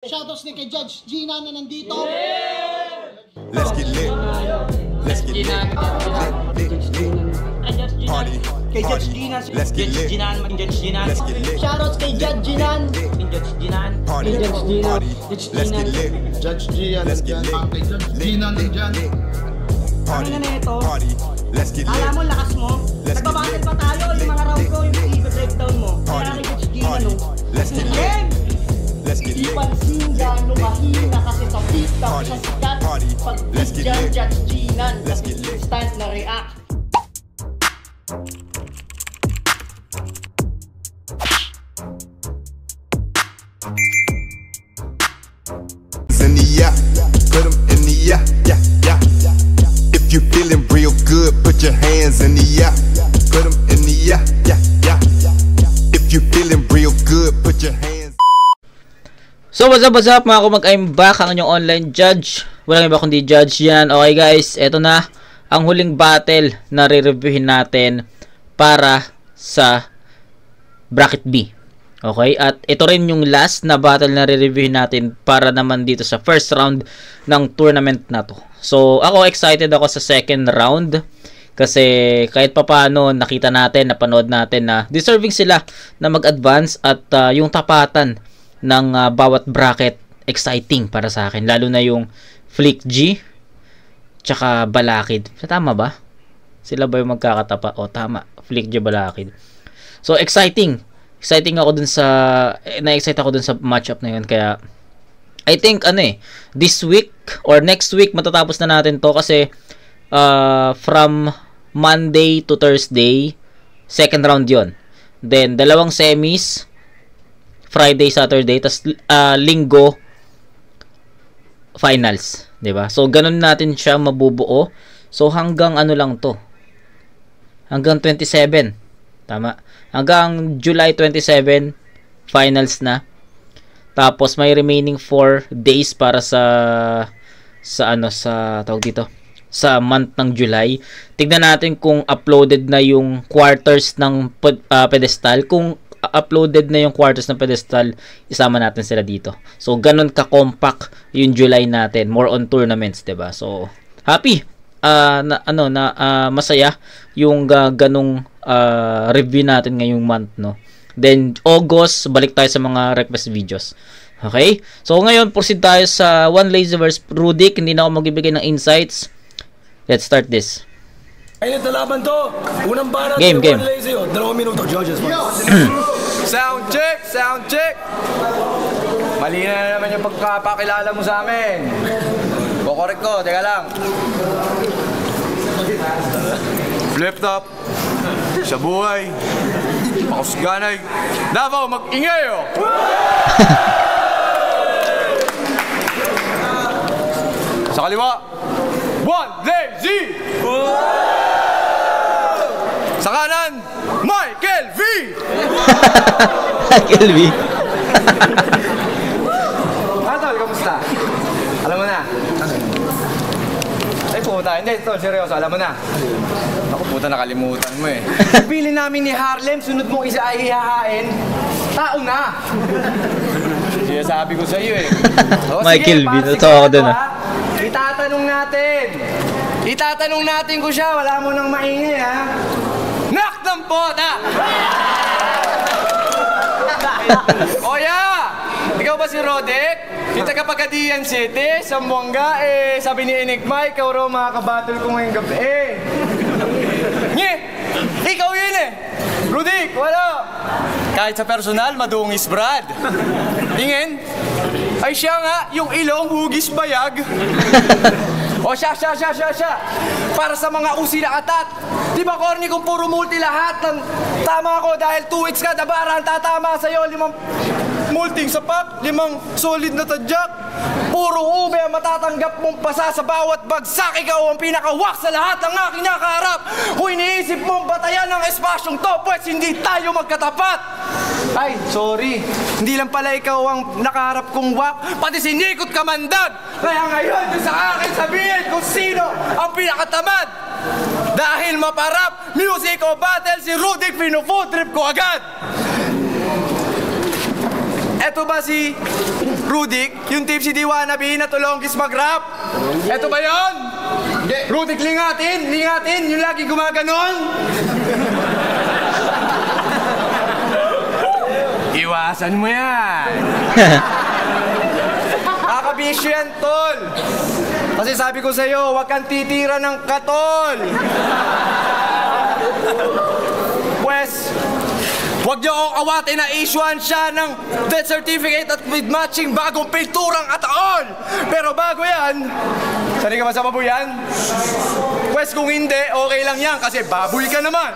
Shoutouts ni kay Judge Gina na nandito. Let's get lit. Let's get lit. Party. Kay Judge Gina. Let's get lit. Let's get lit. Shoutouts kay Judge Gina. Party. Party. Let's get lit. Judge Gian. Let's get lit. Kay Judge Gina nandyan. Party. Ano na ito? Party. Let's get lit. Alam mo, lakas mo. Let's get Nagbabattle lit. pa tayo. Yung mga round ko, yung i-breakdown mo. Kaya Party. kay Judge Gina, Party. no? Let's get lit. Game! Let's get Di lit. pansin gano'ng mahina kasi sa TikTok Party. siya sikat. Party. Pag Let's get dyan, lit. Judge Gina. Let's get lit. Instant na react. In the yeah, put 'em in the yeah, yeah, yeah. If you feeling real good, put your hands in the yeah, put 'em in the yeah, yeah, yeah. If you feeling real good, put your hands. So what's up mga kumag, I'm back, ang inyong online judge. Walang iba kundi Judge yan. Okay guys, eto na ang huling battle na re-reviewin natin para sa bracket B. Okay, at ito rin yung last na battle na re-reviewin natin para naman dito sa first round ng tournament na to. So ako excited ako sa second round kasi kahit papaano nakita natin, napanood natin na deserving sila na mag-advance at yung tapatan ng bawat bracket exciting para sa akin, lalo na yung Flick G tsaka Balakid. Tama ba? Sila ba yung magkakatapa? O tama, Flick G, Balakid. So exciting ako dun sa na-excite ako dun sa matchup na yun, kaya I think this week or next week matatapos na natin to kasi from Monday to Thursday second round yon, then dalawang semis Friday, Saturday, tas linggo finals, 'di ba? So ganun natin siya mabubuo. So hanggang lang to, hanggang 27, tama, hanggang July 27 finals na. Tapos may remaining 4 days para sa tawag dito, sa month ng July. Tignan natin kung uploaded na yung quarters ng pedestal. Kung uploaded na yung quarters ng pedestal, isama natin sila dito. So ganun ka-compact yung July natin, more on tournaments, 'di ba? So happy masaya yung ganung review natin ngayong month, no. Then August, balik tayo sa mga request videos. Okay? So ngayon proceed tayo sa One Lazy vs Rudik. Hindi na ako magbibigay ng insights. Let's start this. Ayun na laban to. Unang barat Game. One Lazy. 2 minuto, judges. Sound check. Mali na naman yung pagkapakilala mo sa amin. Kukorek ko, teka lang. Flip top. Sa buhay. Pakusganay. Davao, mag-ingay oh! Sa kaliwa. One Lazy! Sa kanan, Michael V! Michael V. Tol, kamusta? Alam mo na. Ay puta, hindi tol, seryoso, alam mo na. Ako puta, nakalimutan mo eh. Pili namin ni Harlem, sunod mong isa ay ihahain. Tao na! Siya sabi ko sa iyo eh. O, Michael V, sige, totoo ako dun, Itatanong natin ko siya, wala mo nang maingay ha. Knock ng pota! O ikaw ba si Rodek? Yung taga-Pagadian City, Zamboanga, sabi ni Enigma, ikaw raw makakabattle ko ngayong gabi. Nye! Ikaw yun Rudik, wala! Kahit sa personal, madungis Brad. Tingin? Ay siya nga, yung ilong hugis bayag. O siya. Para sa mga usi na katat. Di ba corny kung puro multi lahat ng tama ko dahil 2 weeks ka dabaran tatama sa'yo 5 multing sapak, 5 solid na tadyak. Puro ube ang matatanggap mong pasa sa bawat bagsak. Ikaw ang pinakawak sa lahat ng aking nakaharap. Kung iniisip mong batayan ng espasyong to, pues hindi tayo magkatapat. Ay, sorry. Hindi lang pala ikaw ang nakaharap kong wak, pati si Nikot Kamandag. Kaya ngayon, sa akin sabihin kung sino ang pinakatamad. Dahil maparap, music o battle, si Rudik pinufood trip ko agad. Eto ba si Rudik, yung tipsy di wannabe na tulongkis mag-rap? Eto ba yun? Rudik, lingatin, yung lagi gumaganon. Iwasan mo yan. Kakabisyo yan, tol. Kasi sabi ko sa'yo, huwag kang titira ng katol. Pwes, huwag niyo akong awatin na issuean siya ng death certificate at with matching bagong pinturang ataol. Pero bago yan, sanay ka ba sa baboy yan? Pwes kung hindi, okay lang yan kasi baboy ka naman.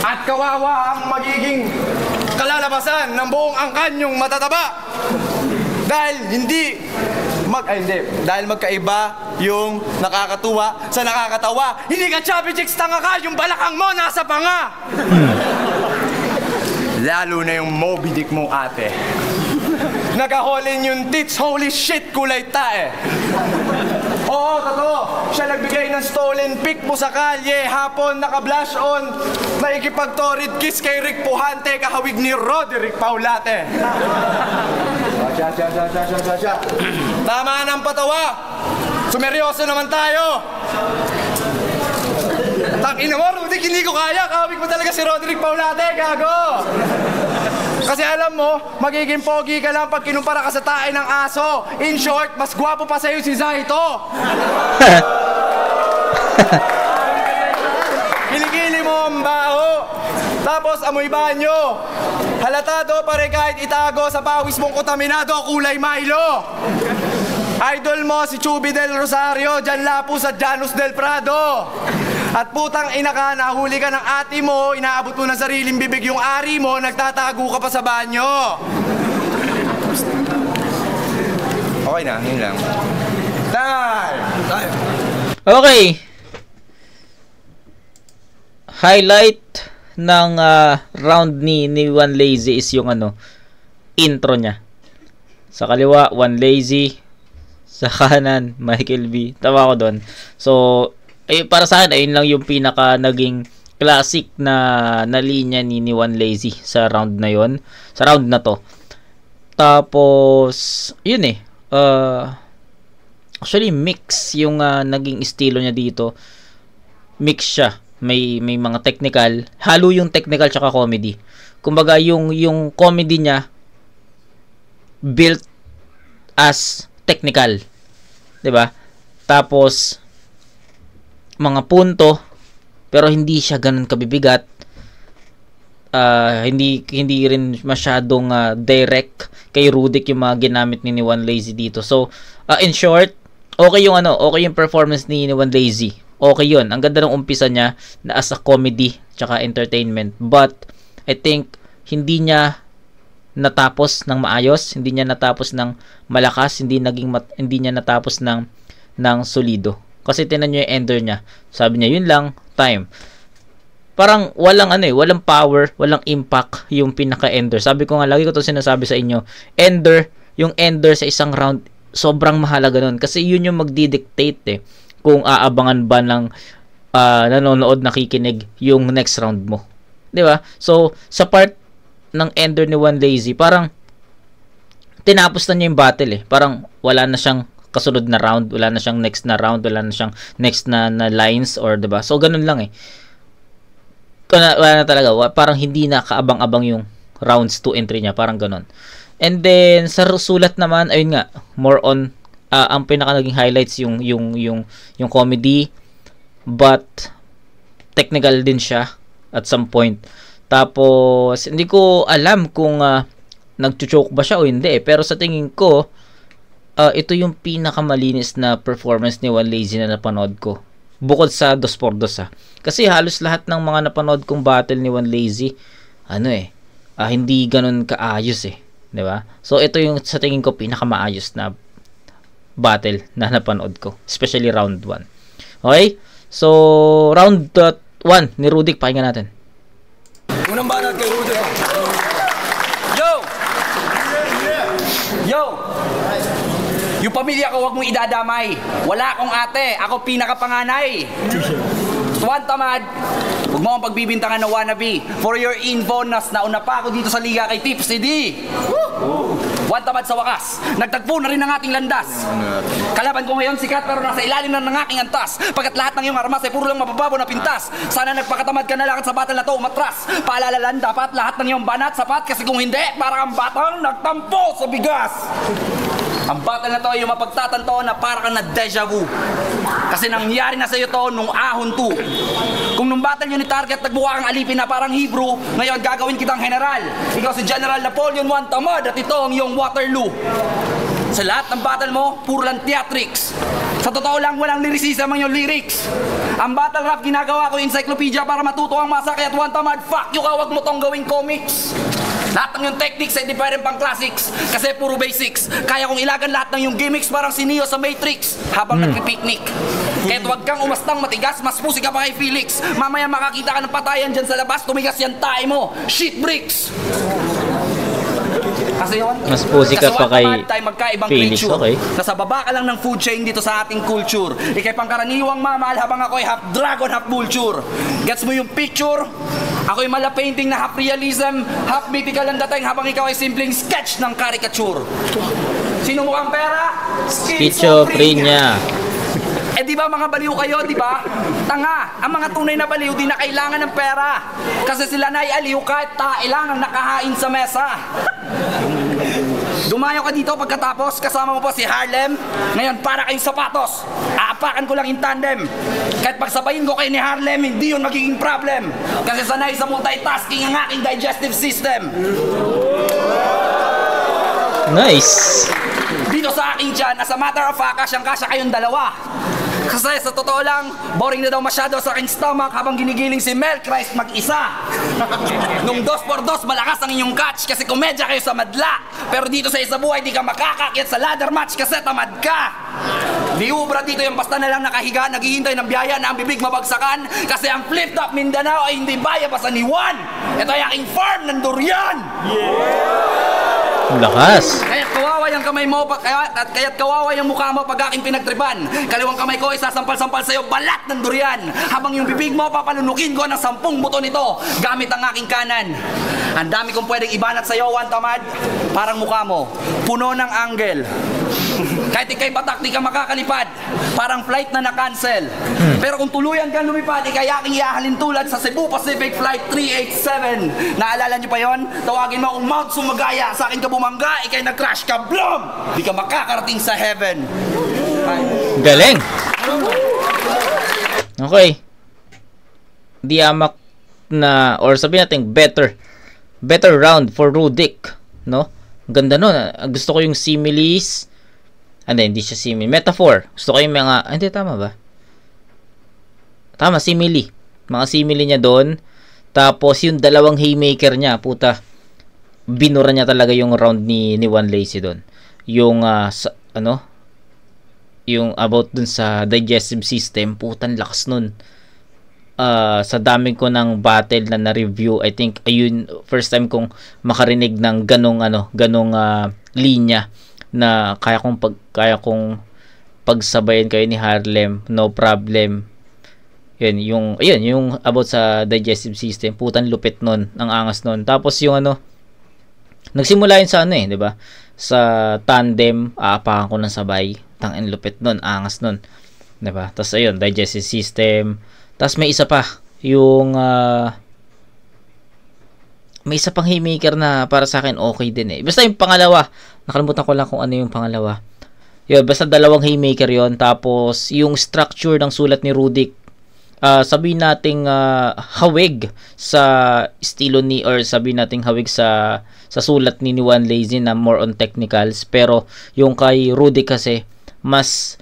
At kawawa ang magiging kalalabasan ng buong angkanyong matataba. Dahil magkaiba yung nakakatuwa sa nakakatawa. Hindi ka chubby chicks, tanga ka, yung balakang mo nasa panga. Lalo na yung Moby Dick mo, ate. Nagaholin yung tits, holy shit, kulay tae. Oo, totoo. Siya nagbigay ng stolen pic mo sa kalye. Hapon, naka-blush on. Naikipag-torrid kiss kay Rick Puhante, kahawig ni Roderick Paulate. Siya. Tama ng patawa. Sumeryoso naman tayo. Tangina mo, Roderick, hindi ko kaya. Kahawig mo talaga si Roderick Paulate, gago. Kasi alam mo, magiging pogi ka lang pag kinumpara ka sa tae ng aso. In short, mas gwapo pa sa'yo si Zaito. Kilikili mo ang baho. Tapos amoy banyo. Halatado pa rin kahit itago sa pawis mong kontaminado kulay Milo. Idol mo si Chubby Del Rosario, Jan Lapus at Janus Del Prado. At putang ina ka, nahuli ka ng ate mo, inaabot mo ng sariling bibig yung ari mo, nagtatago ka pa sa banyo. Okay na, yun lang. Time! Okay. Highlight ng round ni One Lazy is yung intro niya. Sa kaliwa, One Lazy. Sa kanan, Michael B. Tawa ko doon. So, para sa akin, ayun lang yung pinaka naging classic na linya ni One Lazy sa round na yon, sa round na to. Tapos yun actually mix yung naging estilo niya dito. Mix siya, may mga technical, halo yung technical tsaka comedy. Kumbaga yung comedy niya built as technical, 'di ba? Tapos mga punto, pero hindi siya ganun kabibigat. Hindi rin masyadong direct kay Rudik yung mga ginamit ni One Lazy dito. So, in short, okay yung performance ni One Lazy. Okay yun. Ang ganda ng umpisa niya na as a comedy tsaka entertainment. But I think hindi niya natapos ng maayos, hindi niya natapos ng malakas, hindi niya natapos ng solido. Kasi tinan nyo yung ender niya. Sabi niya, yun lang, time. Parang walang walang power, walang impact yung pinaka-ender. Sabi ko nga, lagi ko to sinasabi sa inyo, yung ender sa isang round, sobrang mahalaga nun. Kasi yun yung magdidictate kung aabangan ba ng nanonood, nakikinig yung next round mo. 'Di ba? So, sa part ng ender ni One Lazy, parang tinapos na niya yung battle Parang wala na siyang kasunod na round, wala na siyang next na round, wala na siyang next na lines, or 'di ba? So ganun lang wala na talaga, parang hindi na kaabang-abang yung rounds 2 and 3 niya, parang ganun. And then sa sulat naman, ayun nga, more on ang pinaka naging highlights yung comedy, but technical din siya at some point. Tapos hindi ko alam kung nagcho-choke ba siya o hindi pero sa tingin ko ito yung pinakamalinis na performance ni One Lazy na napanood ko. Bukod sa 2x2 Kasi halos lahat ng mga napanood kong battle ni One Lazy, hindi ganun kaayos 'di ba? So ito yung sa tingin ko pinakamaayos na battle na napanood ko, especially round 1. Okay? So round 1 ni Rudik, pakinggan natin. Unang banat kay Rudik. Yo! Yung pamilya ko, huwag mong idadamay. Wala akong ate. Ako pinakapanganay. Juan Tamad, huwag mo akong pagbibintangan na wannabe. For your info, nauna pa ako dito sa liga kay Tipsy D. Juan Tamad, sa wakas, nagtagpo na rin ang ating landas. Kalaban ko ngayon sikat pero nasa ilalim na ng aking antas. Pagkat lahat ng iyong armas ay puro lang mabababo na pintas. Sana nagpakatamad ka na lang at sa battle na to umatras. Paalala lang, dapat lahat ng iyong banat sapat, kasi kung hindi, parang ang batang nagtampo sa bigas. Ang battle na to ay yung mapagtatanto na para kang na deja vu. Kasi nangyari na sa iyo to nung ahon 2. Kung nung battle yun ni Target nagbuka kang alipin na parang Hebrew, ngayon gagawin kitang general. Ikaw si General Napoleon Juan Tamad at ito ang iyong Waterloo. Sa lahat ng battle mo, puro lang theatrics. Sa totoo lang, walang lyricism ang iyong lyrics. Ang battle rap ginagawa ko encyclopedia para matuto ang masakit. Juan Tamad, fuck you ka, wag mo tong gawing comics. Lahat ng yung techniques ay di pa rin pang classics, kasi puro basics. Kaya kong ilagan lahat ng yung gimmicks parang si Neo sa Matrix habang nagpipiknik. Kaya't huwag kang umastang matigas, mas pusi ka pa kay Felix. Mamaya makakita ka ng patayan dyan sa labas, tumigas yan tayo mo. Shit bricks! Kasi yun, mas pusi ka pa kay Felix, okay? Nasa baba ka lang ng food chain dito sa ating culture. Ikay pangkaraniwang mamahal habang ako ay half dragon, half vulture. Gets mo yung picture? Ako'y mala painting na half realism, half mythical ang dating habang ikaw ay simpleng sketch ng caricature. Sino mukhang pera? Schizophrenia. Eh di ba mga baliw kayo, di ba? Tanga, ang mga tunay na baliw di na kailangan ng pera. Kasi sila na ay aliw kahit tailang ang nakahain sa mesa. Dumayo ka dito pagkatapos, kasama mo pa si Harlem. Ngayon para kayong sapatos, aapakan ko lang in tandem. Kahit pagsabayin ko kayo ni Harlem, hindi yun magiging problem. Kasi sanay sa multitasking ang aking digestive system. Nice. Dito sa aking tiyan, as a matter of fact, kasyang-kasya kayong dalawa. Kasi sa totoo lang, boring na daw masyado sa aking stomach habang ginigiling si Mel Christ mag-isa. Nung 2x2 malakas ang inyong catch kasi komedya kayo sa madla. Pero dito sa isa buhay di ka makakakyat sa ladder match kasi tamad ka. Di ubra dito yung basta na lang nakahiga, naghihintay ng biyaya na ang bibig mabagsakan. Kasi ang flip-top Mindanao ay hindi baya basta ni Juan. Ito ay aking farm ng durian. Lakas. Kaya't kawawa yung kamay mo, kaya't kawawa yung mukha mo pag aking pinagtripan. Kaliwang kamay ko ay sasampal-sampal sa'yo balat ng durian. Habang yung bibig mo, papalunukin ko ng 10 buto nito gamit ang aking kanan. Ang dami kong pwedeng ibanat sa'yo, Juan Tamad. Parang mukha mo, puno ng angle. Kahit ikay batak, di ka makakalipad. Parang flight na na-cancel. Pero kung tuluyan kang lumipad, ikay aking iahalin tulad sa Cebu Pacific Flight 387. Naalala niyo pa yon? Tawagin mo akong Mount Sumagaya. Sa akin ka bumangga, ikay nag-crash ka, blom! Di ka makakarating sa heaven. Ay. Galing. Okay. Diamak na, or sabihin natin better round for Rudik, no? Ganda nun. Gusto ko yung similes. Hindi siya simile. Metaphor. Gusto ko yung mga, hindi, tama ba? Tama, simile. Mga simile niya doon. Tapos, yung dalawang haymaker niya, puta, binura niya talaga yung round ni Juan Lacy doon. Yung, yung about dun sa digestive system, putan lakas nun. Sa dami ko ng battle na na-review, I think, ayun, first time kong makarinig ng ganong linya na kaya kong pagsabayan kayo ni Harlem, no problem. Yun, yung about sa digestive system, putan lupit nun, ang angas nun. Tapos yung nagsimula yun sa di ba? Sa tandem, aapakan ko ng sabay, tangin lupit nun, angas nun. Di ba? Tapos ayun, digestive system. Tapos may isa pa, yung may isa pang haymaker na para sa akin okay din Basta yung pangalawa, nakalimutan ko lang kung ano yung pangalawa. Yun, basta dalawang haymaker yon. Tapos yung structure ng sulat ni Rudik, sabihin nating hawig sa estilo ni, or sabihin nating hawig sa sulat ni Juan Lacy na more on technicals. Pero yung kay Rudik kasi mas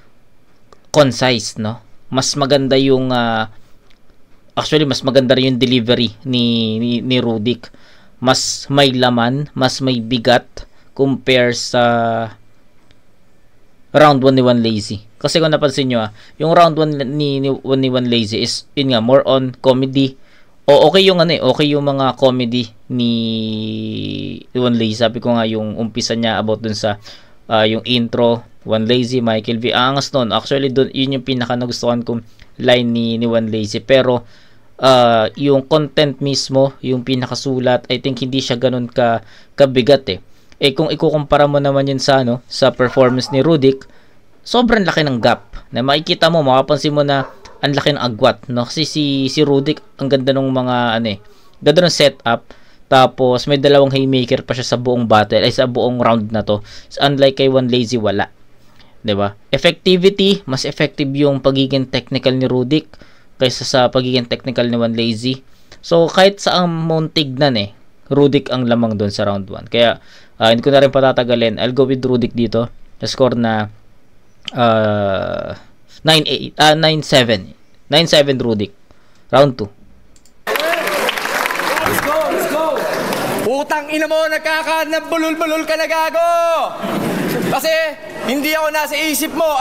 concise, no? Mas maganda yung actually mas maganda rin yung delivery ni Rudik. Mas may laman, mas may bigat compare sa round 1 ni Juan Lacy. Kasi kung napansin nyo yung round 1 ni Juan Lacy is yun nga, more on comedy. Okay yung okay yung mga comedy ni Juan Lacy. Sabi ko nga yung umpisa niya about dun sa yung intro, Juan Lacy, Michael V. Angas nun. Actually dun, yun yung pinaka nagustuhan kong line ni One Lazy. Pero yung content mismo, yung pinakasulat, I think hindi siya ganun kabigat eh. Kung ikukumpara mo naman yun sa sa performance ni Rhudic, sobrang laki ng gap. Na makikita mo, makapansin mo na ang laki ng agwat, no? Kasi si Rhudic, ang ganda ng mga ganda ng setup. Tapos may dalawang haymaker pa siya sa buong battle, sa buong round na to. Unlike kay One Lazy, wala. 'Di ba? Effectivity, mas effective yung pagiging technical ni Rhudic kaysa sa pagiging technical ni One Lazy. So kahit sa mong tignan Rhudic ang lamang doon sa round 1. Kaya hindi ko na rin patatagalin. I'll go with Rhudic dito. The score na 9-7. 9-7 Rhudic. Round 2. Let's go! Utang ina mo, bulol-bulol ka na, gago! Kasi, hindi ako nasa isip mo,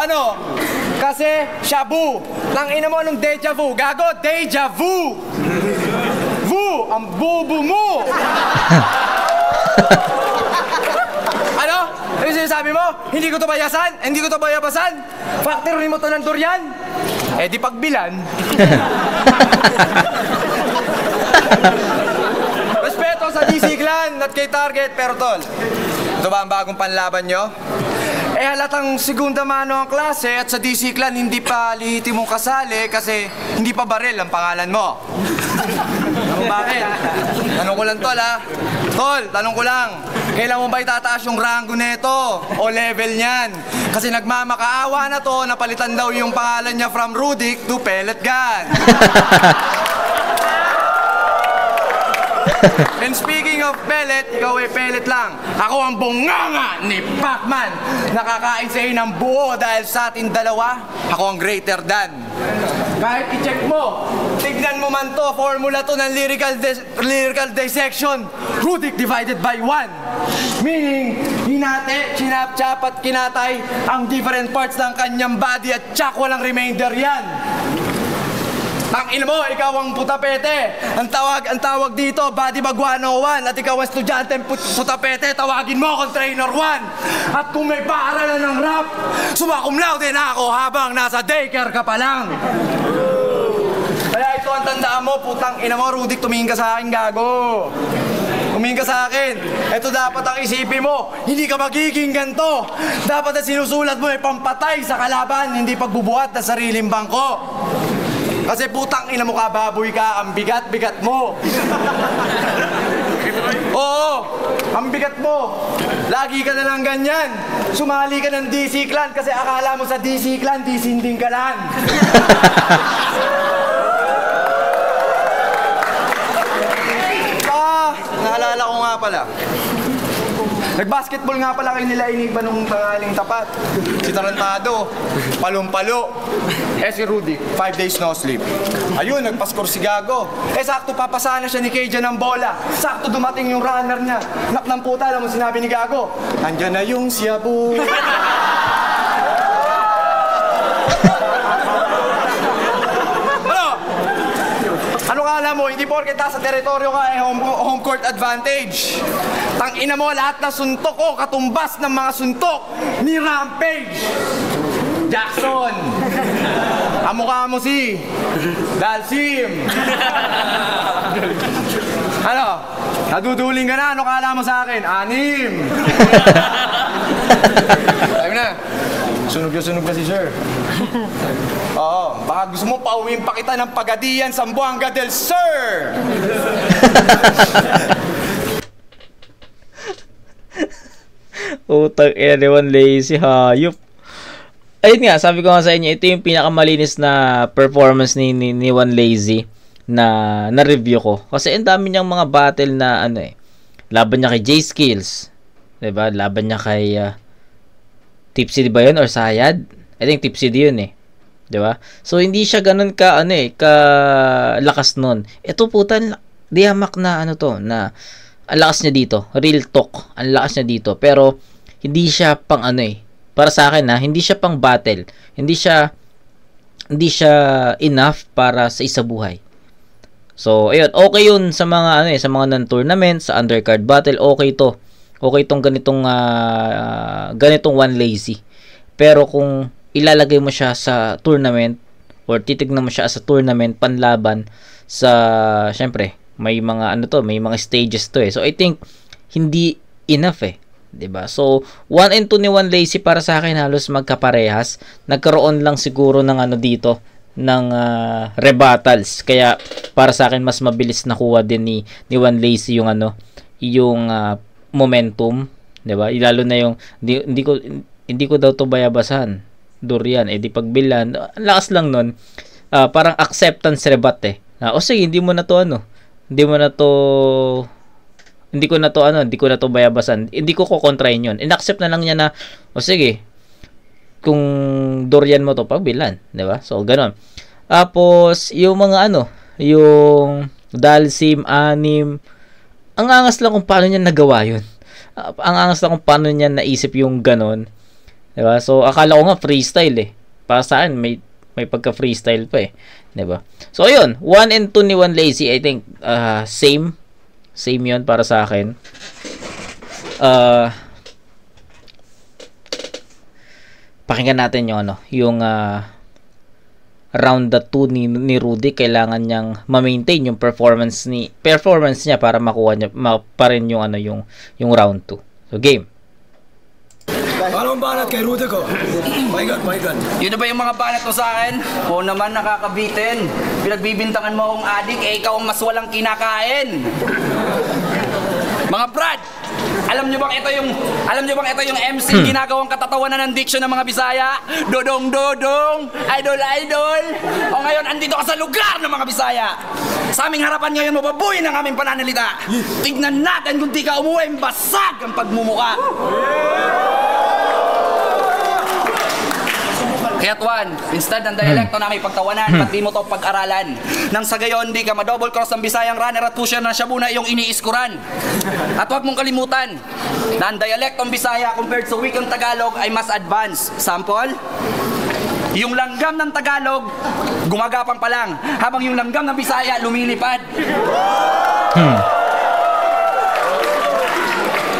Kasi, shabu. Tang ina mo, anong deja vu? Gago, deja vu! Vu! Ang bubu mo! Ano yung sinasabi mo? Hindi ko to bayasan? Hindi ko to bayabasan? Factory mo to ng durian? Di pagbilan. Respeto sa DC Clan at kay Target, pero tol, ito ba ang bagong panlaban nyo? Halatang segunda mano ang klase at sa DC Clan hindi pa lehitimong kasali kasi hindi pa baril ang pangalan mo. Bakit? Tanong ko lang, tol, ha? Tol, tanong ko lang, kailan mo ba itataas yung rango neto o level niyan? Kasi nagmamakaawa na to, napalitan daw yung pangalan niya from Rhudic to Pellet Gun. And speaking of pellet, ikaw pellet lang. Ako ang bunganga ni Pacman. Nakakain sa'yo ng buo dahil sa atin dalawa, ako ang greater than. Kahit i-check mo, tignan mo man to, formula to ng lyrical dissection. Rhudic divided by 1. Meaning, hinate, chinap-chap at kinatay ang different parts ng kanyang body at tsak walang remainder yan. Ang ina mo, ikaw ang putapete. Ang tawag dito, body bag 101. At ikaw ang estudyante putapete, tawagin mo akong trainer 1. At kung may paaralan ng rap, sumakum laude na ako habang nasa daycare ka pa lang. Kaya ito ang tandaan mo, putang ina mo, Rhudic, tumingin ka sa akin, gago. Tumingin ka sa akin. Ito dapat ang isipin mo, hindi ka magiging ganito. Dapat na sinusulat mo ay pampatay sa kalaban, hindi pagbubuhat na sariling bangko. Kasi putang ina mo ka, baboy ka, ang bigat-bigat mo. Oo, ang bigat mo. Lagi ka na lang ganyan. Sumali ka ng DC Clan kasi akala mo sa DC Clan, disinding ka lang. Naalala ko nga pala. Nag-basketball nga pala kayo nila Enigma nung tangaling tapat. Si Tarantado, palong-palo. Si Rhudic, 5 days no sleep. Ayun, nagpaskor si Gago. Sakto papasana siya ni Keija ng bola. Sakto dumating yung runner niya. Nak ng puta, alam mo sinabi ni Gago? Andyan na yung siyabu. Ano kala mo, hindi porket sa teritoryo ka home court advantage. Tangina mo, lahat na suntok ko, katumbas ng mga suntok ni Rampage. Jackson. Kamukha mo si Dalsim. Ano? Naduduling ka na, ano kala mo sa akin? 6. Sabi na, sunog na si Sir. Oo, baka gusto mo pauwiin pa kita ng Pagadian, Zamboanga del Sur! Utang ina, One Lazy, hayop. Ayun nga, sabi ko nga sa inyo, ito yung pinakamalinis na performance ni One Lazy na review ko. Kasi ang dami niyang mga battle na laban niya kay J-Skills. Diba? Laban niya kay Tipsy ba yun? Or Sayad? I think Tipsy yun Diba? So, hindi siya ganun ka lakas nun. Ito putan, dihamak na na ang lakas niya dito. Real talk. Ang lakas niya dito. Pero, hindi siya pang para sa akin hindi siya pang battle. Hindi siya enough para sa isa buhay. So, ayun, okay yun sa mga sa mga non-tournament, sa undercard battle, okay to. Okay tong ganitong One Lazy. Pero kung ilalagay mo siya sa tournament, or titignan mo siya as a tournament panlaban sa, syempre, may mga ano to, may mga stages to eh. So I think hindi enough eh, 'di ba? So 1 and 2 ni One Lazy para sa akin halos magkaparehas. Nagkaroon lang siguro ng ano dito ng rebuttals. Kaya para sa akin mas mabilis nakuha din ni One Lazy yung ano, yung momentum, 'di ba? Lalo na yung hindi ko daw to bayabasan. Durian, di pagbilan, ang lakas lang nun. Parang acceptance rebut eh. O sige, hindi ko na to bayabasan. Hindi ko kokontrahin yun. In-accept na lang niya na, o sige, kung durian mo to, pagbilan. Diba? So, ganon. Tapos, yung mga yung Dalsim, Anim, ang angas lang kung paano niya nagawa yun. Ang angas lang kung paano niya naisip yung ganon. Diba? So, akala ko nga freestyle eh. Para sa akin, may pagka-freestyle pa eh. Diba? So, ayun. 1 and 2 ni One Lazy, I think, same yun para sa akin. Pakinggan natin yung yung round 2 ni Rudy. Kailangan niyang ma-maintain yung performance niya para makuha niya pa rin yung yung round 2. So, game. Anong banat kay Rudy ko? My God. Yun na ba yung mga banat mo sa akin? Oo naman, nakakabitin. Pinagbibintangan mo akong adik, ikaw ang mas walang kinakain. Mga brad, alam nyo bang ito yung MC ginagawang katatawanan ng diction ng mga Bisaya? Dodong, idol. O ngayon, andito ka sa lugar ng mga Bisaya. Sa aming harapan ngayon, mababuy ng aming pananalita. Tignan natin kung di ka umuwi, basag ang pagmumuka. Kaya't Juan, instead ng dialekto na may pagtawanan, ba't di mo to pag-aralan? Nang sa gayon, di ka ma-double cross ang Bisayang runner at pusher na Shabu na iyong iniiskuran. At huwag mong kalimutan na ang dialektong Bisaya compared sa wikang Tagalog ay mas advanced. Sample? Yung langgam ng Tagalog, gumagapang pa lang, habang yung langgam ng Bisaya lumilipad.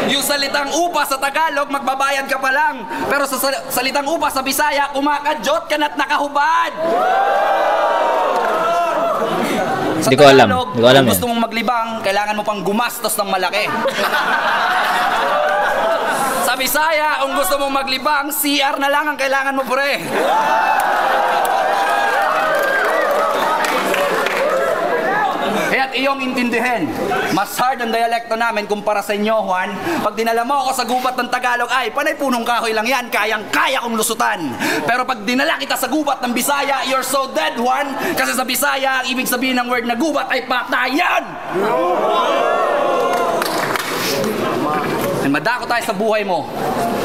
Yung salitang upa sa Tagalog, magbabayad ka pa lang. Pero sa salitang upa sa Bisaya, kumakadyot ka na't nakahubad. Sa Tagalog, kung gusto mong maglibang, kailangan mo pang gumastos ng malaki. Sa Bisaya, kung gusto mong maglibang, CR na lang ang kailangan mo, pre. Kaya't iyong intindihin, mas hard ang dialekto namin kumpara sa inyo, Juan. Pag dinala mo ako sa gubat ng Tagalog, ay panay punong kahoy lang yan, kayang-kaya kong lusutan. Pero pag dinala kita sa gubat ng Bisaya, you're so dead, Juan. Kasi sa Bisaya, ang ibig sabihin ng word na gubat ay patayan! Madako tayo sa buhay mo.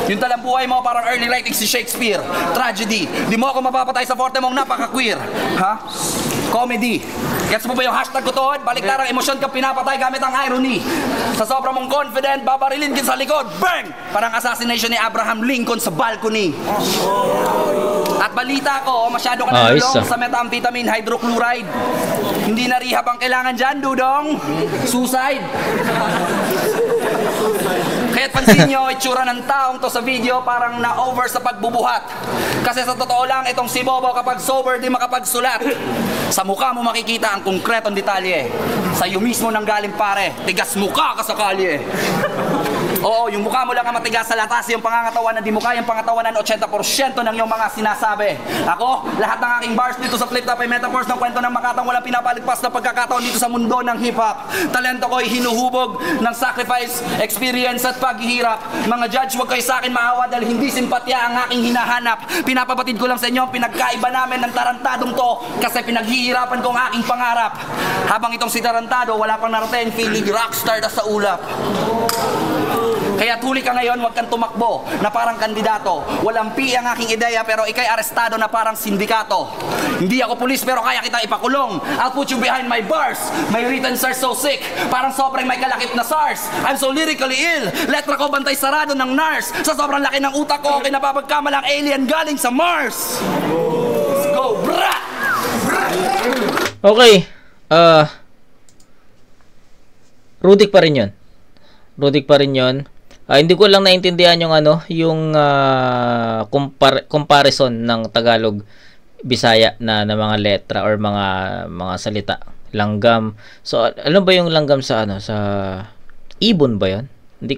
Yung talang buhay mo parang early writing si Shakespeare. Tragedy. Di mo ako mapapatay sa forte mong napaka-queer. Ha? Comedy. Gets mo ba yung hashtag ko to? Baliktarang emosyon ka pinapatay gamit ang irony. Sa sobrang mong confident, babarilin kin sa likod. Bang! Parang assassination ni Abraham Lincoln sa balcony. At balita ko, masyado ka nalulong sa methamphetamine hydrochloride. Hindi na rehab ang kailangan dyan, dudong. Suicide. Kaya't pansin nyo, itsura ng taong to sa video parang na-over sa pagbubuhat. Kasi sa totoo lang, itong si Bobo kapag sober di makapagsulat. Sa mukha mo makikita ang konkretong detalye. Sa iyo mismo nang galing pare, tigas mukha ka sa kalye. Oo, yung mukha mo lang ang matigas sa latas, yung pangangatawan na di mo kayang pangatawanan 80% ng iyong mga sinasabi. Ako, lahat ng aking bars dito sa Flip Top ay metaphors ng kwento ng Makatang walang pinapaligpas na pagkakataon dito sa mundo ng hip-hop. Talento ko ay hinuhubog ng sacrifice, experience at paghihirap. Mga judge, huwag kayo sa akin maawa dahil hindi simpatya ang aking hinahanap. Pinapabatid ko lang sa inyo ang pinagkaiba namin ng tarantadong to kasi pinaghihirapan ko ang aking pangarap. Habang itong si Tarantado, wala pang narating feeling rockstar na sa ulap. Kaya tuli ka ngayon, huwag kang tumakbo na parang kandidato. Walang pi ang aking ideya pero ikay arestado na parang sindikato. Hindi ako pulis pero kaya kita ipakulong. I'll put you behind my bars. My written are so sick, parang sobrang may kalakip na SARS. I'm so lyrically ill, letra ko bantay sarado ng nurse. Sa sobrang laki ng utak ko, kinapapagkamalang alien galing sa Mars. Let's go, brah! Okay. Rudik pa rin yun. Rudik pa rin yun. Hindi ko lang naintindihan yung yung comparison ng Tagalog Bisaya na mga letra or mga salita. Langgam. So ano ba yung langgam sa sa ibon ba 'yon? Hindi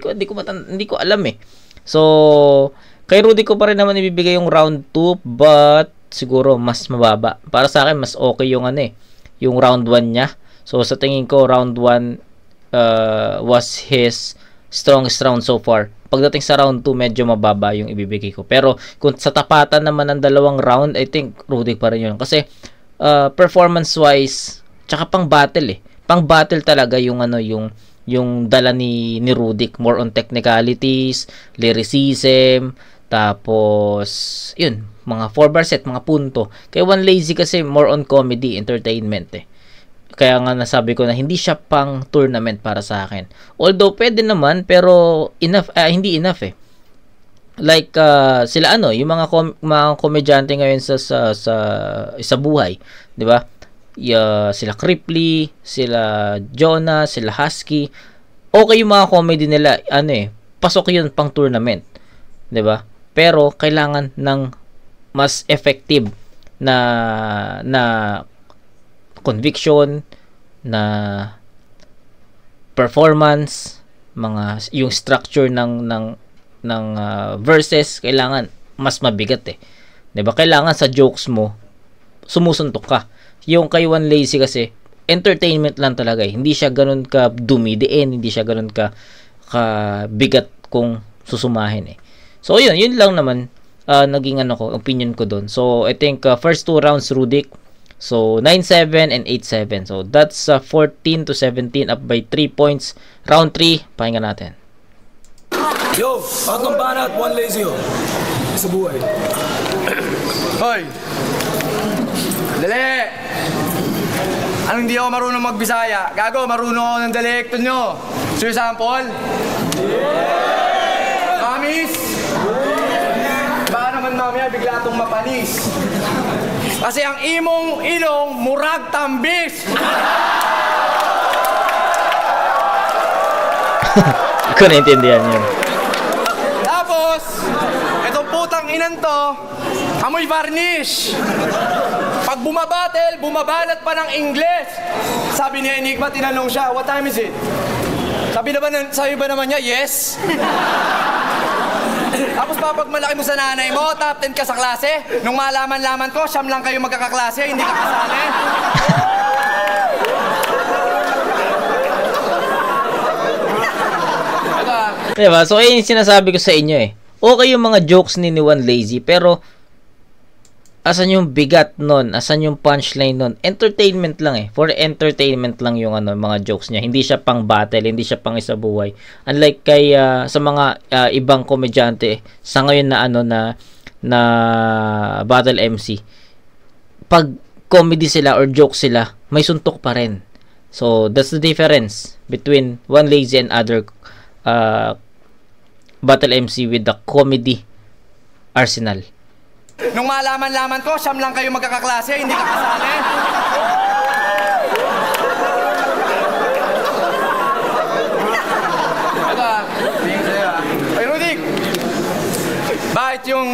ko alam eh. So kay Rudy ko pa rin naman ibibigay yung round 2 but siguro mas mababa. Para sa akin mas okay yung yung round 1 niya. So sa tingin ko round 1 was his strongest round so far. Pagdating sa round 2 medyo mababa yung ibibigay ko. Pero kung sa tapatan naman ng dalawang round, I think Rudy pa rin yun. Kasi performance wise, tsaka pang battle Pang battle talaga yung yung dala ni Rudick, more on technicalities, lyricism, tapos yun, mga 4-bar set, mga punto. Kay One Lazy kasi more on comedy, entertainment Kaya nga nasabi ko na hindi siya pang tournament para sa akin. Although pwede naman pero enough hindi enough Like sila yung mga komedyante ngayon sa buhay, 'di ba? Sila Cripply, sila Jonah, sila Husky. Okay yung mga comedy nila, pasok yun pang tournament, 'di ba? Pero kailangan ng mas effective na conviction, na performance, yung structure ng verses kailangan mas mabigat 'di ba? Kailangan sa jokes mo sumusuntok ka. Yung kay One Lazy kasi entertainment lang talaga hindi siya ganoon ka dumidiin, hindi siya ganoon ka bigat kung susumahin So yun lang naman naging opinion ko doon. So I think first 2 rounds Rudick. So 9-7 and 8-7. So that's 14-17 up by 3 points. Round 3, pakinggan natin. Yo, akong banat, One Lazy sa buhay. Hoy! Dali! Anong hindi ako marunong magbisaya? Gago, marunong ako ng dialekto nyo. So yung sample? Yeah! Kamis? Baka naman mamaya bigla itong mapanis. Kasi ang imong ilong murag tambis. Hindi ko naintindihan yun. Tapos, itong putang inan to, amoy varnish. Pag bumabalat pa ng Ingles. Sabi ni Enigma, tinanong siya, what time is it? Sabi ba naman niya, yes? Tapos pag malaki mo sa nanay mo, top 10 ka sa klase, nung malaman-laman ko, siyam lang kayo magkakaklase, hindi ka kasali. Diba? So, yung sinasabi ko sa inyo Okay yung mga jokes ni One Lazy, pero asan yung bigat nun? Asan yung punchline nun? Entertainment lang For entertainment lang yung mga jokes niya. Hindi siya pang battle, hindi siya pang isabuhay. Unlike kay sa mga ibang komedyante sa ngayon na battle MC. Pag comedy sila or joke sila, may suntok pa rin. So that's the difference between One Lazy and other battle MC with the comedy arsenal. Nung malaman-laman ko, siyam lang kayo magkakaklase, hindi ka kasali. Ay, Rudick! Bakit yung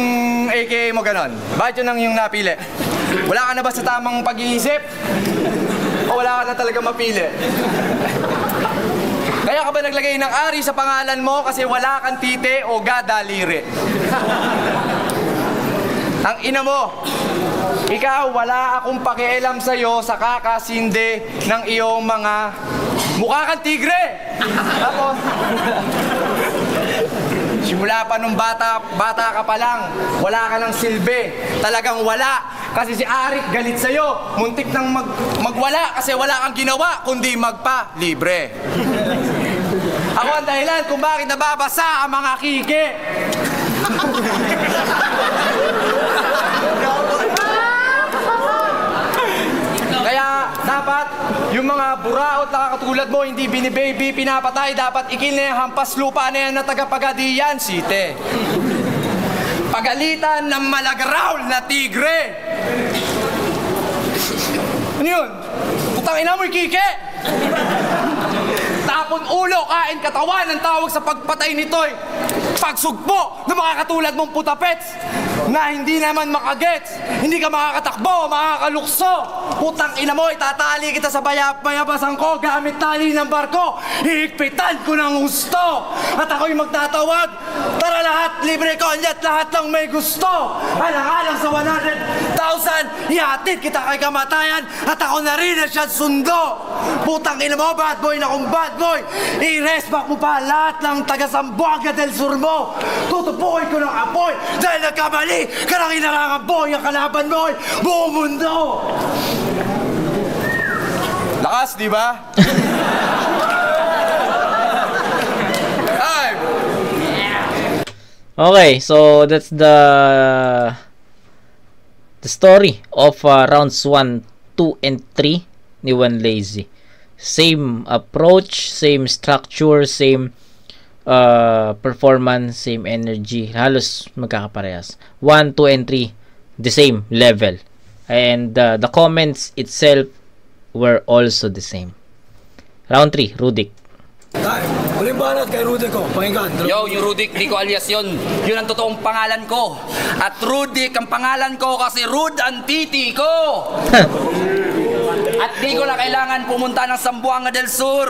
AKA mo ganon? Bakit yun ang yung napili? Wala ka na ba sa tamang pag-iisip? O wala ka na talaga mapili? Kaya ka ba naglagay ng Ari sa pangalan mo kasi wala kang tite o gadaliri? Ang ina mo, ikaw wala akong pakialam sa'yo sa kakasinde ng iyong mga mukha kang tigre. Tapos, simula pa nung bata ka pa lang, wala ka ng silbi. Talagang wala. Kasi si Arik galit sa'yo. Muntik nang magwala kasi wala kang ginawa kundi magpa-libre. Ako ang dahilan kung bakit nababasa ang mga kiki. Kaya dapat yung mga buraot na katulad mo hindi binibaby, pinapatay, dapat ikil na yung hampas lupa na yan na tagapagadiyan, site. Pagalitan ng malagaraw na tigre. Ano yun? Putang ina mo'y kike! Tapon ulo, kain katawan ang tawag sa pagpatay nito'y. Pagsugpo ng mga katulad mong putapets na hindi naman makagets, hindi ka makakatakbo, makakalukso. Putang ina mo, itatali kita sa bayabasan ko gamit tali ng barko. Hihigpitan ko ng gusto. At ako'y magtatawag. Tara lahat, libre ko at lahat lang may gusto. Alang-alang sa 100,000, ihatid kita kay kamatayan at ako na rin na siya sundo. Putang ina mo, bad boy na kung bad boy. I-resback mo pa lahat ng taga-Sambuanga del Sur mo. Tutupuin ko ng apoy dahil nagkamali ka ng inarangang boy. Ang kalaban mo ay buong mundo. Lakas, di ba? Okay, so that's the story of rounds 1, 2, and 3 ni One Lazy. Same approach, same structure, same performance, same energy. Halos magkakaparehas. 1, 2, and 3, the same level. And the comments itself were also the same. Round 3, Rudik. Tay, huling banat kay Rudik ko. Pakinggan. Yo, yung Rudik, di ko alias yun. Yun ang totoong pangalan ko. At Rudik ang pangalan ko kasi Rud ang titi ko. At di ko na kailangan pumunta ng Sambuanga del Sur.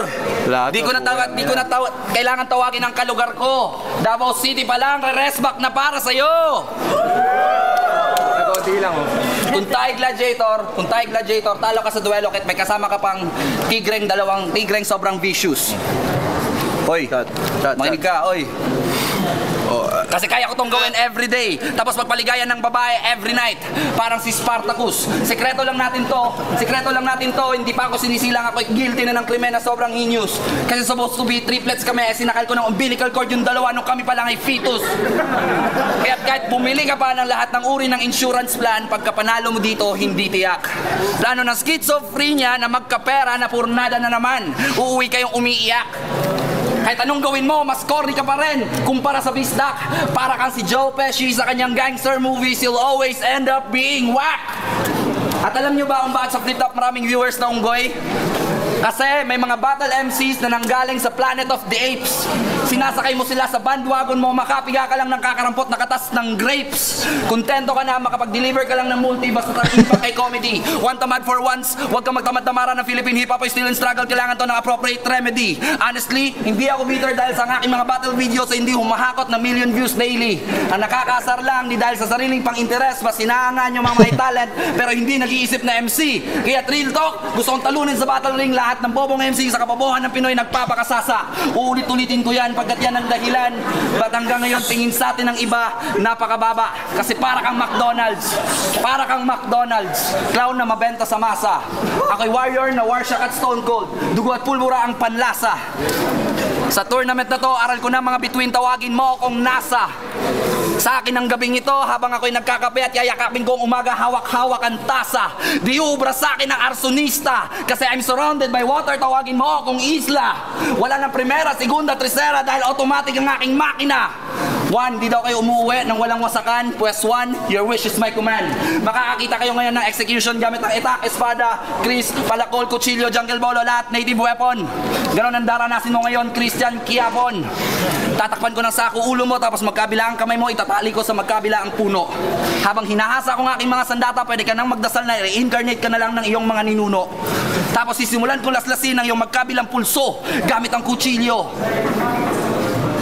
Di ko na kailangan tawagin ang kalugar ko. Davao City pa lang, re-resback na para sa'yo. Nagkaunti lang, oh. Kung tayo gladiator, talo ka sa duelo kahit may kasama ka pang tigreng sobrang vicious. Oy, makinig ka, oy. Kasi kaya ko tong gawin every day. Tapos magpaligayan ng babae every night. Parang si Spartacus. Sekreto lang natin to. Hindi pa ako sinisilang, ako guilty na ng krimen na sobrang heinous. Kasi supposed to be triplets kami. Sinakal ko ng umbilical cord yung dalawa nung kami pa lang ay fetus. Kaya kahit bumili ka pa ng lahat ng uri ng insurance plan, pagka panalo mo dito, hindi tiyak. Plano ng schizophrenia na magkapera na purnada na naman. Uuwi kayong umiiyak. Kahit anong gawin mo, mas corny ka pa rin kumpara sa Bisdak. Para kang si Joe Pesci sa kanyang gangster movies, you'll always end up being whack. At alam nyo ba kung bakit sa Flip Top maraming viewers na unggoy? Kasi may mga battle MCs na nanggaling sa Planet of the Apes. Sinasakay mo sila sa bandwagon mo, makapiga ka lang ng kakarampot na katas ng grapes. Kontento ka na makapag-deliver ka lang ng multi basta impact kay comedy. One tamad for once, huwag kang magtamad-tamara ng Philippine hip-hop ay still in struggle, kailangan to ng appropriate remedy. Honestly, hindi ako bitter dahil sa aking mga battle videos ay hindi humahakot na million views daily. Ang nakakasar lang, di dahil sa sariling pang-interes, mas sinaangan yung mga may talent, pero hindi nag-iisip na MC. Kaya real talk, gusto kong talunin sa battle ring lahat ng bobong MC sa kapabohan ng Pinoy nagpapakasasa. Uulit-ulitin ko yan pagkat yan ang dahilan. Ba't hanggang ngayon tingin sa atin ng iba napakababa? Kasi para kang McDonald's. Clown na mabenta sa masa. Ako'y warrior na Warshark at Stone Cold. Dugo at pulbura ang panlasa. Sa tournament na to, aral ko na mga bituin, tawagin mo akong NASA. Sa akin ang gabing ito, habang ako'y nagkakape at yayakapin kong umaga, hawak-hawak ang tasa. Di ubra sa akin ang arsonista. Kasi I'm surrounded by water, tawagin mo akong isla. Wala ng primera, segunda, tercera dahil automatic ang aking makina. 1, di daw kayo umuwi nang walang wasakan. Pues 1, your wish is my command. Makakakita kayo ngayon ng execution gamit ng itak, espada, Chris, palakol, kutsilyo, jungle bolo, lahat native weapon. Ganon ang daranasin mo ngayon, Christian Quiapon. Tatakpan ko ng sako ulo mo, tapos magkabilang kamay mo, itatali ko sa magkabilang puno. Habang hinahasa ko ng aking mga sandata, pwede ka nang magdasal na reincarnate ka na lang ng iyong mga ninuno. Tapos sisimulan ko laslasin ang iyong magkabilang pulso gamit ang kutsilyo.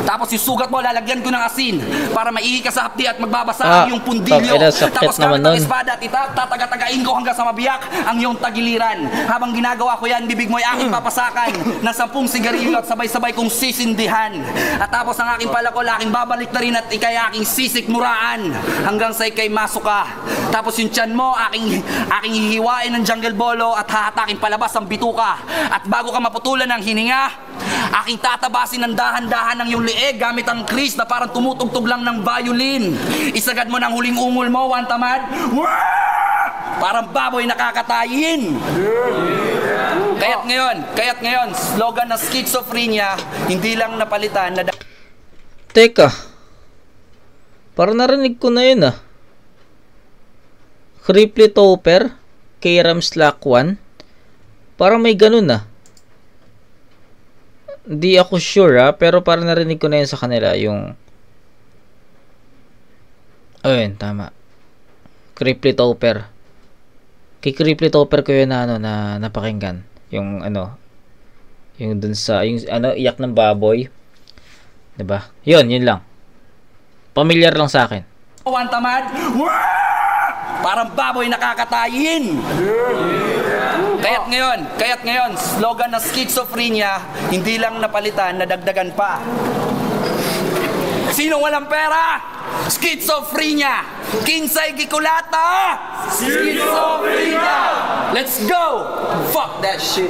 Tapos yung sugat mo, lalagyan ko ng asin para maihi ka sa hapdi at magbabasa ang iyong pundilyo. Tapos gamit ang espada at tatataga-tagain ko hanggang sa mabiyak ang iyong tagiliran. Habang ginagawa ko yan, bibig mo ay aking papasakan ng 10 sigarilyo at sabay-sabay kong sisindihan. At tapos ang aking palakol, aking babalik na rin at ikay aking sisikmuraan hanggang sa ikay masuka. Tapos yung tiyan mo, aking hihiwain ng jungle bolo at hahatakin palabas ang bituka. At bago ka maputulan ng hininga, aking tatabasin ng dahan-dahan ng iyong lieg gamit ang Chris na parang tumutugtog lang ng violin. Isagad mo ng huling ungol mo, one tamad. Parang baboy nakakatayin. Kaya't ngayon, slogan ng schizophrenia, hindi lang napalitan na... Teka. Parang narinig ko na yun ah. Cripply Topper, K-Ram Slack 1. Parang may ganun ah. Hindi ako sure pero parang narinig ko na yun sa kanila yung Ayun, tama. Cripply Topper. Kay Cripply Topper ko yun na, ano, na napakinggan. Yung, ano, yung dun sa, yung, ano, iyak ng baboy. Diba? Yun lang. Familiar lang sa akin. One tamad. Parang baboy nakakatayin. Kaya't ngayon, slogan na schizophrenia, hindi lang napalitan, nadagdagan pa. Sino walang pera? Schizophrenia! Kinsay gikulata! Schizophrenia! Let's go! Fuck that shit!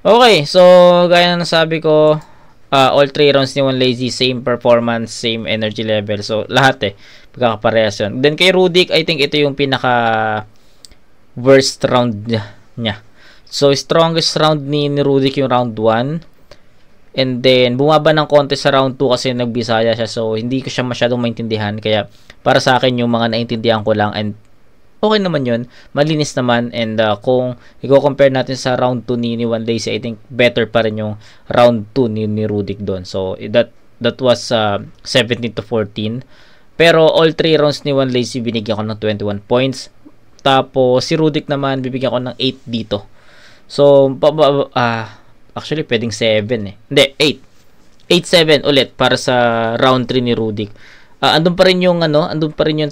Okay, so gaya na nasabi ko, all 3 rounds ni One Lazy, same performance, same energy level. So lahat pagkakaparehas yun. Then kay Rudik, I think ito yung pinaka worst round niya. So strongest round ni Rudik yung round 1. And then, bumaba ng konti sa round 2 kasi nagbisaya siya. So, hindi ko siya masyadong maintindihan. Kaya, para sa akin, yung mga naintindihan ko lang. And, okay naman yun. Malinis naman. And, kung i-compare natin sa round 2 ni One Lazy, I think, better pa rin yung round 2 ni Rudik doon. So, that was 17-14. Pero, all 3 rounds ni One Lazy, binigyan ko ng 21 points. Tapos, si Rudik naman, bibigyan ko ng 8 dito. So, actually, pwedeng 7 Hindi, 8. 8-7 ulit para sa round 3 ni Rudik. Andun pa rin yung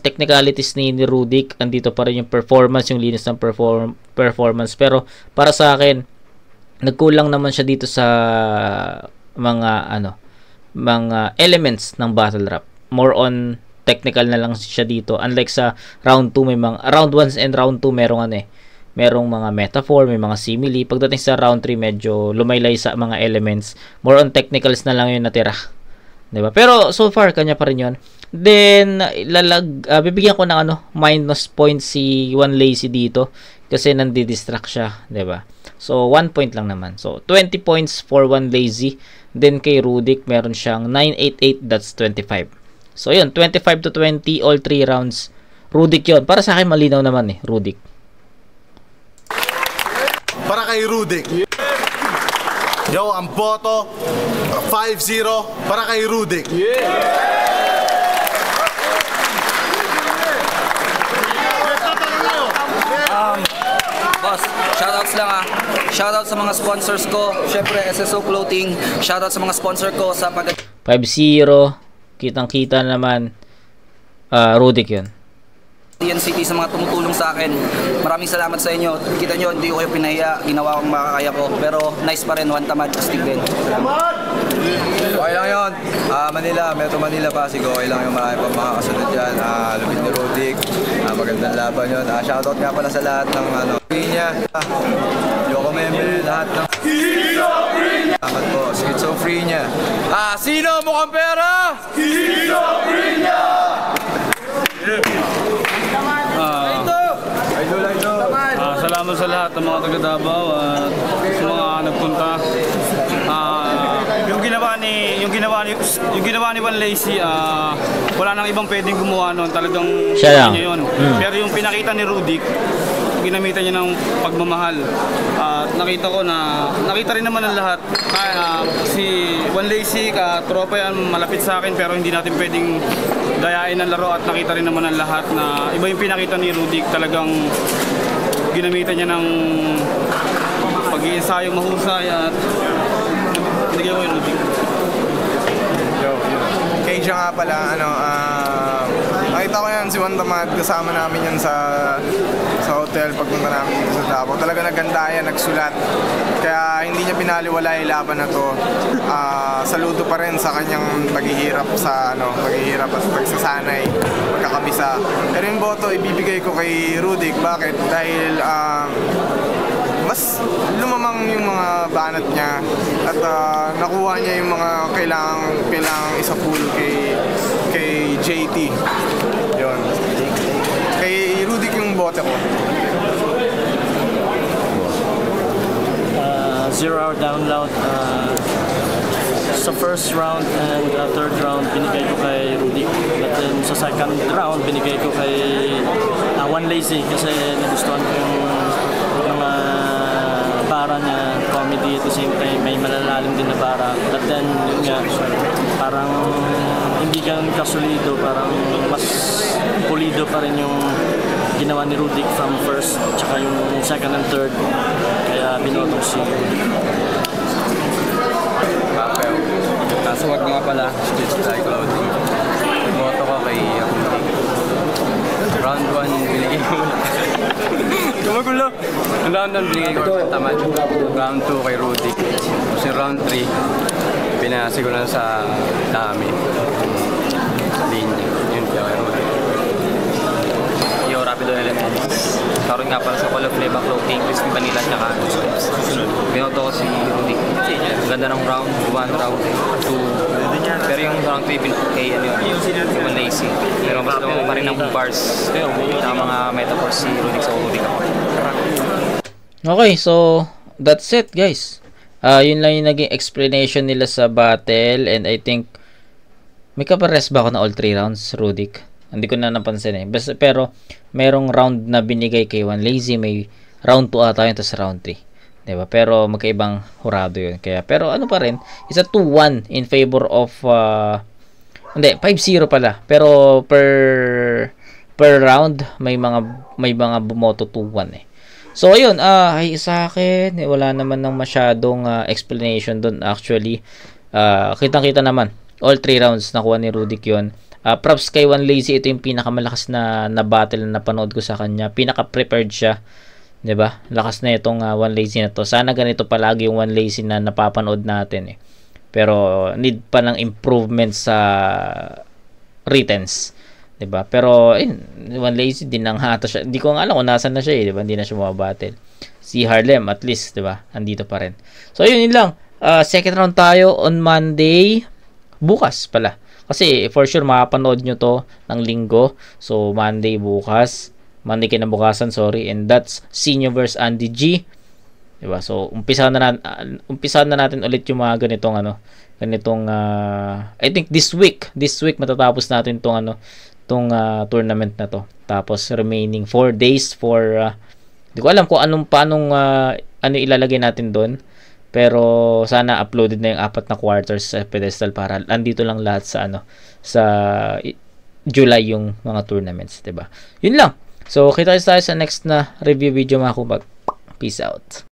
technicalities ni Rudik. Andito pa rin yung performance, yung linis ng performance. Pero para sa akin, nagkulang naman siya dito sa mga elements ng battle rap. More on technical na lang siya dito. Unlike sa round 2, may mga round 1 and round 2 merong mga metaphor, may mga simile. Pagdating sa round 3, medyo lumaylay sa mga elements. More on technicals na lang yung natira. Diba? Pero so far, kanya pa rin yun. Then, bibigyan ko ng minus points si One Lazy dito. Kasi nandi-distract siya. Diba? So, 1 point lang naman. So, 20 points for One Lazy. Then, kay Rudik, meron siyang 988. That's 25. So, yun. 25-20, all 3 rounds. Rudik yun. Para sa akin, malinaw naman Rudik. Para kay Rudik. Yo, ang boto 5-0 para kay Rudik. Boss, shoutouts lang Shoutout sa mga sponsors ko. Syempre, SSO Clothing. Shoutout sa mga sponsor ko sa 5-0. Kitang-kita naman. Rudik yun. TNCT sa mga tumutulong sa akin. Maraming salamat sa inyo. Kita nyo, hindi ko kayo pinahiya. Ginawa kong makakaya ko. Pero nice pa rin. One tamad. Kastig din. Okay lang yun. Manila, Metro Manila, Pasig. Okay lang yung marami pa mga kasunod dyan. Lupit ni Rudik. Magandang laban yun. Shoutout nga pala sa lahat ng niya. Yoko Member, lahat ng salamat po. Schizophrenia. Sino mukhang pera? Schizophrenia! Salamat sa lahat ng mga taga Davao at sa mga nagpunta. Yung ginawa ni One Lazy, wala nang ibang pwedeng gumawa noon, talagang siya niya yun. Pero yung pinakita ni Rudik, ginamitan niya ng pagmamahal. At nakita rin naman ng lahat. Si One Lazy, tropa yan, malapit sa akin, pero hindi natin pwedeng dayain ang laro. At nakita rin naman ng lahat na iba yung pinakita ni Rudik, talagang ginamitan niya ng pag-iinsayong mahusay at binigyan ko yung Rudik. Kay siya nga pala, nakita ko yan si One Tamad, kasama namin yan sa hotel pagpunta namin dito sa Davao. Talaga naggandayan, nagsulat. Kaya hindi niya pinaliwala yung laban na to. Saludo pa rin sa kanyang paghihirap paghihirap at pagsasanay, pagkakabisa. Pero yung boto ibibigay ko kay Rudik. Bakit? Dahil mas lumamang yung mga banat niya at nakuha niya yung mga kailangang isapul kay JT. Yun. Kay Rudik yung bote ko. 0-hour download. Sa first round and third round binigay ko kay Rudik. But then sa second round binigay ko kay One Lazy kasi nagustuhan ko yung mga bara niya, comedy at the same time, may malalalim din na bara. But then, yun nga, parang hindi ganun kasulido, parang mas pulido pa rin yung ginawa ni Rudick from first, tsaka yung second and third. Kaya binotong si Rudick. Papel. Kaso wag nga pala, Stitch Fly Clothing. Moto ko kay Rudick. Round 1, binigay ko lang. Gumagulo. Round 1, binigay ko lang tamad. Round 2 kay Rudick. Tapos yung round 3, binasi ko lang sa dami. Linya. Yun kaya kay Rudick. Yo, Rapido Elements. Karoon nga pala sa Call of Leva Clothing, Crispy Vanilla, tsaka binoto ko si Rudick. Ganda ng round 1, round 2. Pero yung round 3, kay ano yung lazy. Pero mas naman pa rin ng bars. Tsaka mga metaphors si Rudick sa Rudick ako. Okay, so that's it guys. Yun lang yung naging explanation nila sa battle, and I think may kapares ba ako na all 3 rounds, Rudick? Hindi ko na napansin eh. Basta, pero merong round na binigay kay One Lazy, may round 2 ata yun, tapos round 3. Diba? Pero magkaibang hurado yun. Kaya, pero ano pa rin, isa 2-1 in favor of hindi, 5-0 pala. Pero per round may mga bumoto 2-1 eh. So ayun, ay sa akin, wala naman ng masyadong explanation doon actually. Kitang-kita naman all 3 rounds nakuha ni Rudick yun. Props kay One Lazy, ito yung pinakamalakas na battle na napanood ko sa kanya. Pinaka-prepared siya. 'Di ba? Lakas na itong One Lazy na to. Sana ganito palagi yung One Lazy na napapanood natin eh. Pero need pa ng improvement sa writtens. 'Di ba? Pero One Lazy din nang hata siya. Hindi ko nga alam kung nasaan na siya eh, 'di ba? Hindi na siya mababattle. Si Harlem at least, 'di ba? Andito pa rin. So yun lang. Second round tayo on Monday. Bukas pala. Kasi for sure makapanood nyo to ng linggo. So Monday bukas. Monday kinabukasan, sorry. And that's Sinyo vs Andy G. Diba? So umpisahan na natin ulit yung mga ganitong I think this week matatapos natin tong tournament na to. Tapos remaining 4 days for hindi ko alam kung paanong ilalagay natin doon. Pero sana uploaded na yung 4 na quarters sa pedestal para andito lang lahat sa July yung mga tournaments, 'di ba? Yun lang. So kita tayo sa next na review video mga kubag. Peace out.